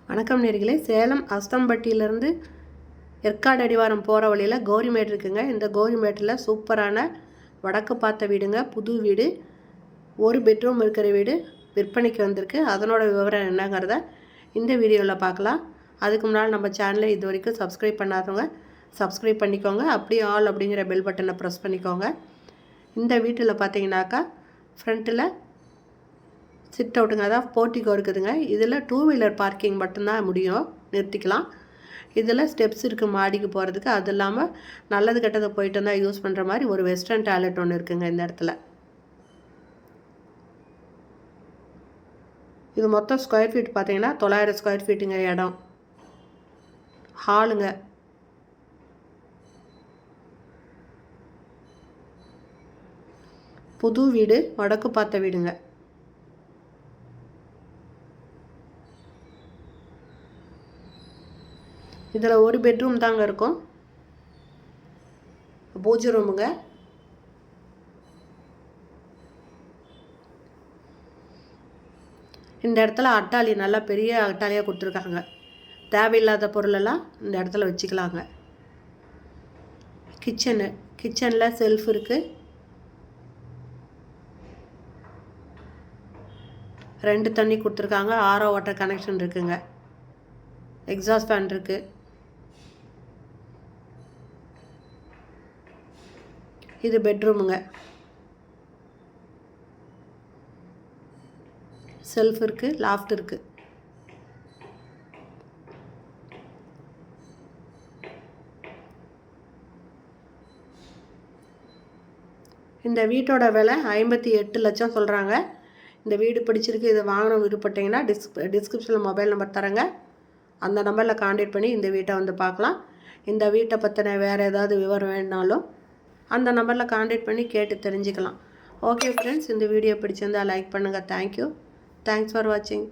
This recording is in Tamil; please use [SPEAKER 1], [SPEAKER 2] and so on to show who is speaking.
[SPEAKER 1] வணக்கம் நேர்களே. சேலம் அஸ்தம்பட்டியிலேருந்து ஏற்காடு அடிவாரம் போகிற வழியில் கௌரிமேடு இருக்குங்க. இந்த கௌரிமேட்டில் சூப்பரான வடக்கு பார்த்த வீடுங்க, புது வீடு, ஒரு பெட்ரூம் இருக்கிற வீடு விற்பனைக்கு வந்திருக்கு. அதனோட விவரம் என்னங்கிறத இந்த வீடியோவில் பார்க்கலாம். அதுக்கு முன்னால் நம்ம சேனலை இது வரைக்கும் சப்ஸ்கிரைப் பண்ணாதவங்க சப்ஸ்கிரைப் பண்ணிக்கோங்க. அப்படியே ஆல் அப்படிங்கிற பெல் பட்டனை ப்ரெஸ் பண்ணிக்கோங்க. இந்த வீட்டில் பார்த்தீங்கன்னாக்கா ஃப்ரண்ட்டில் சிட் அவுட்டுங்க, அதாவது போர்ட்டிகோ இருக்குதுங்க. இதில் 2 வீலர் பார்க்கிங் மட்டும்தான் முடியும், நிறுத்திக்கலாம். இதில் ஸ்டெப்ஸ் இருக்குது மாடிக்கு போகிறதுக்கு. அது இல்லாமல் நல்லது கெட்டதை போயிட்டு வந்தால் யூஸ் பண்ணுற மாதிரி ஒரு வெஸ்டர்ன் டாய்லெட் ஒன்று இருக்குங்க இந்த இடத்துல. இது மொத்தம் ஸ்கொயர் ஃபீட் பார்த்தீங்கன்னா 900 ஸ்கொயர் ஃபீட்டுங்க இடம். ஹாலுங்க, புது வீடு, வடக்கு பார்த்த வீடுங்க. இதில் ஒரு பெட்ரூம் தாங்க இருக்கும். பூஜை ரூமுங்க. இந்த இடத்துல அட்டாளி நல்லா பெரிய அட்டாளியாக கொடுத்துருக்காங்க. தேவையில்லாத பொருளெல்லாம் இந்த இடத்துல வச்சுக்கலாங்க. கிச்சனில் செல்ஃப் இருக்குது. 2 தண்ணி கொடுத்துருக்காங்க. RO வாட்டர் கனெக்ஷன் இருக்குங்க. எக்ஸாஸ்ட் ஃபேன் இருக்குது. இது பெட்ரூமுங்க. செல்ஃப் இருக்குது, லாஃப்ட் இருக்குது. இந்த வீட்டோட விலை 58 லட்சம் சொல்கிறாங்க. இந்த வீடு பிடிச்சிருக்கு, இதை வாங்கணும் விருப்பப்பட்டீங்கன்னா டிஸ்கிரிப்ஷனில் மொபைல் நம்பர் தரேங்க. அந்த நம்பரில் கான்டாக்ட் பண்ணி இந்த வீட்டை வந்து பார்க்கலாம். இந்த வீட்டை பற்றின வேறு ஏதாவது விவரம் வேணுனாலும் அந்த நம்பரில் கான்டாக்ட் பண்ணி கேட்டு தெரிஞ்சுக்கலாம். ஓகே ஃப்ரெண்ட்ஸ், இந்த வீடியோ பிடிச்சிருந்தால் லைக் பண்ணுங்கள். தேங்க்யூ. தேங்க்ஸ் ஃபார் வாட்சிங்.